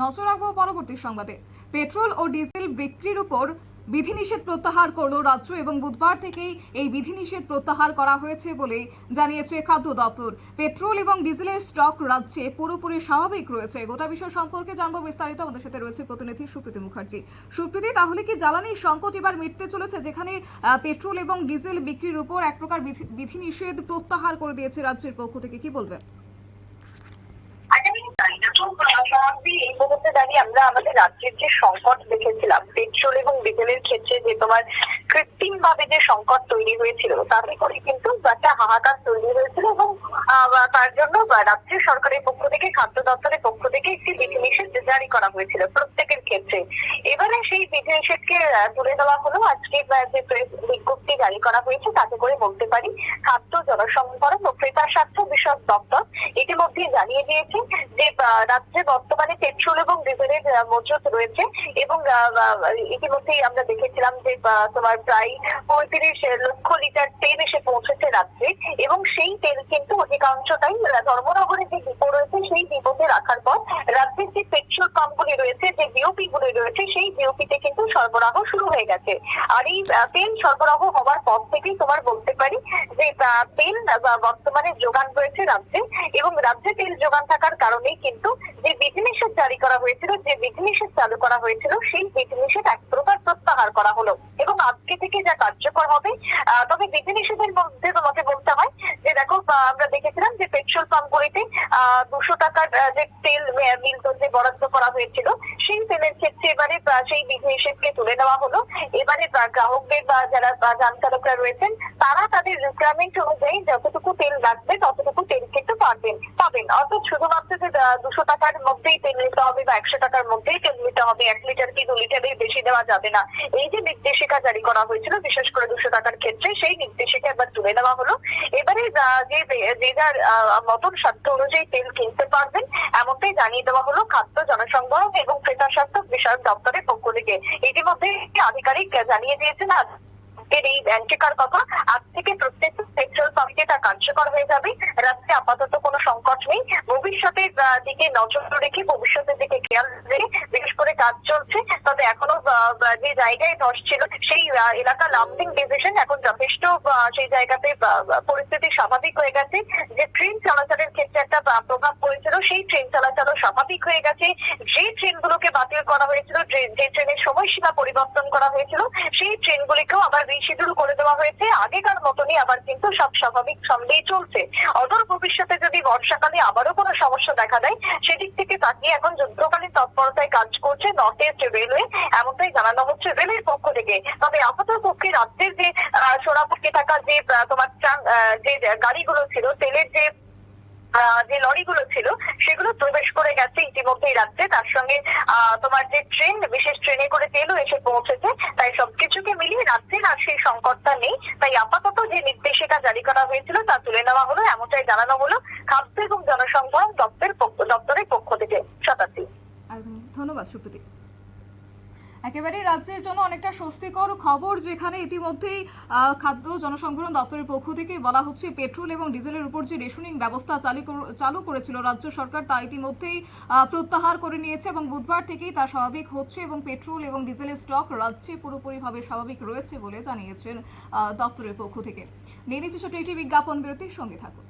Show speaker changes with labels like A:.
A: নজর রাখবো পরবর্তী সংবাদে। পেট্রোল ও ডিজেল বিক্রির উপর বিধিনিষেধ প্রত্যাহার করলো রাজ্য এবং বুধবার থেকেই এই বিধিনিষেধ প্রত্যাহার করা হয়েছে বলে জানিয়েছে খাদ্য দপ্তর। পেট্রোল এবং ডিজেলের স্টক রাজ্যে পুরোপুরি স্বাভাবিক রয়েছে। গোটা বিষয় সম্পর্কে জানবো বিস্তারিত। আমাদের সাথে রয়েছে প্রতিনিধি সুপ্রীতি মুখার্জি। সুপ্রীতি, তাহলে কি জ্বালানির সংকট এবার মিটতে চলেছে, যেখানে পেট্রোল এবং ডিজেল বিক্রির উপর এক প্রকার বিধিনিষেধ প্রত্যাহার করে দিয়েছে রাজ্যের পক্ষ থেকে, কি বলবেন?
B: এই মুহূর্তে দাঁড়িয়ে আমরা আমাদের রাজ্যের যে সংকট দেখেছিলাম পেট্রোল এবং ডিজেলের ক্ষেত্রে, যে তোমার কৃত্রিম ভাবে যে সংকট তৈরি হয়েছিল, তাতে করে কিন্তু একটা হাহাকার তৈরি হয়েছিল এবং তার জন্য রাজ্য সরকারের পক্ষ থেকে, খাদ্য দপ্তরের পক্ষ থেকে একটি বিধিনিষেধ জারি করা হয়েছিল প্রত্যেকের ক্ষেত্রে। এবারে সেই বিধিনিষেধকে তুলে দেওয়া হলো। আজকে যে প্রেস বিজ্ঞপ্তি জারি করা হয়েছে, তাতে করে বলতে পারি খাদ্য, জনসংভরণ ও ক্রেতা স্বার্থ বিষয়ক দপ্তর ইতিমধ্যে জানিয়ে দিয়েছে যে রাজ্যে বর্তমানে পেট্রোল এবং ডিজেলের মজুত রয়েছে এবং ইতিমধ্যেই আমরা দেখেছিলাম যে তোমার প্রায় 35 লক্ষ লিটার তেল এসে পৌঁছেছে রাজ্যে এবং সেই তেল কিন্তু অধিকাংশটাই ধর্মনগরে যে ডিপো রয়েছে সেই ডিপোতে রাখার পর রাজ্যের যে পেট্রোল পাম্পগুলি রয়েছে, যে বিওপি গুলি রয়েছে, সেই বিওপিতে কিন্তু সরবরাহ শুরু হয়ে গেছে। আর এই তেল সরবরাহ হওয়ার পর থেকেই তোমার বলতে পারি যে তেল বর্তমানে যোগান রয়েছে রাজ্যে এবং রাজ্যে তেল যোগান থাকার কারণেই কিন্তু যে বিধিনিষেধ জারি করা হয়েছিল, যে বিধিনিষেধ চালু করা হয়েছিল, সেই বিধিনিষেধ এক প্রকার প্রত্যাহার করা হলো এবং আজকে থেকে যা কার্যকর হবে। তবে বিধিনিষেধের মধ্যে তোমাকে বলতে হয় যে দেখো, আমরা দেখেছিলাম যে পেট্রোল পাম্পগুলিতে 200 টাকার যে তেল মিল যে বরাদ্দ করা হয়েছিল, সেই তেলের ক্ষেত্রে এবারে সেই বিধিনিষেধকে তুলে দেওয়া হলো। এবারে গ্রাহকদের বা যারা যান চালকরা রয়েছেন, তারা তাদের রিকোয়ারমেন্ট অনুযায়ী যতটুকু তেল লাগবে ততটুকু তেল কিন্তু পাবেন। অর্থাৎ শুধুমাত্র যে 200 টাকার মধ্যেই তেল নিতে হবে বা 100 টাকার মধ্যেই তেল নিতে হবে, 1 লিটার কি 2 লিটারের বেশি দেওয়া যাবে না, এই যে নির্দেশিকা জারি করা হয়েছিল বিশেষ করে 200 টাকার ক্ষেত্রে, সেই নির্দেশিকা এবার তুলে দেওয়া হলো। এবারে যে যার মতন সাধ্য অনুযায়ী তেল কিনতে পারবেন, এমনটাই জানিয়ে দেওয়া হলো খাদ্য, জনসংভরণ এবং ক্রেতা স্বার্থ বিষয়ক দপ্তরের পক্ষ থেকে। ইতিমধ্যে আধিকারিক জানিয়ে দিয়েছেন এই ব্যাংকের কথা, আজ থেকে প্রত্যেক পেট্রোল পাম্পে তা কার্যকর হয়ে যাবে। রাজ্যে আপাতত কোনো সংকট নেই। ভবিষ্যতের দিকে নজর রেখে, ভবিষ্যতের দিকে খেয়াল রেখে বিশেষ করে কাজ চলছে। তবে এখনো যে জায়গায় ধস ছিল সেই এলাকা লামডিং ডিভিশন এখন যথেষ্ট সেই জায়গাতে পরিস্থিতি স্বাভাবিক হয়ে গেছে। যে ট্রেন চলাচলের ক্ষেত্রে একটা প্রভাব পড়েছিল, সেই ট্রেন চলাচলও স্বাভাবিক হয়ে গেছে। যে ট্রেনগুলোকে বাতিল করা হয়েছিল, যে ট্রেনের সময়সীমা পরিবর্তন করা হয়েছিল, সেই ট্রেনগুলিকেও আবার রিশিডিউল করে দেওয়া হয়েছে। আগেকার মতনই আবার কিন্তু সব স্বাভাবিক সঙ্গেই চলছে। অদূর ভবিষ্যতে যদি বর্ষাকালে আবারও কোনো সমস্যা দেখা দেয়, সেদিক থেকে তাকিয়ে এখন যুদ্ধকালীন তৎপরতায় কাজ করছে নর্থ ইস্ট রেলওয়ে, এমনটাই জানানো হচ্ছে রেলের পক্ষ থেকে। তবে আপাতত পক্ষে রাজ্যের যে সোনাপুরকে থাকা যে তোমার যে গাড়িগুলো ছিল, তেলের যে লরিগুলো ছিল, সেগুলো প্রবেশ করে গেছে ইতিমধ্যেই রাজ্যে। তার সঙ্গে তোমার যে ট্রেন, বিশেষ ট্রেনে করে তেলও এসে পৌঁছেছে। তাই সবকিছুকে মিলিয়ে রাজ্যের আর সেই সংকটটা নেই। তাই আপাতত যে নির্দেশিকা জারি করা হয়েছিল তা তুলে নেওয়া হলো, এমনটাই জানানো হলো খাদ্য এবং জনসংভরণ দপ্তরের পক্ষ থেকে। শতাব্দী।
A: ধন্যবাদ সুপ্রীতি। একেবারে রাজ্যের জন্য অনেকটা স্বস্তিকর খবর, যেখানে ইতিমধ্যেই খাদ্য জনসংভরণ দপ্তরের পক্ষ থেকে বলা হচ্ছে পেট্রোল এবং ডিজেলের উপর যে রেশনিং ব্যবস্থা চালু করেছিল রাজ্য সরকার, তা ইতিমধ্যেই প্রত্যাহার করে নিয়েছে এবং বুধবার থেকেই তা স্বাভাবিক হচ্ছে এবং পেট্রোল এবং ডিজেলের স্টক রাজ্যে পুরোপুরিভাবে স্বাভাবিক রয়েছে বলে জানিয়েছেন দপ্তরের পক্ষ থেকে। নিয়ে নিচ্ছে ছোট্ট একটি বিজ্ঞাপন বিরতির সঙ্গে থাকুন।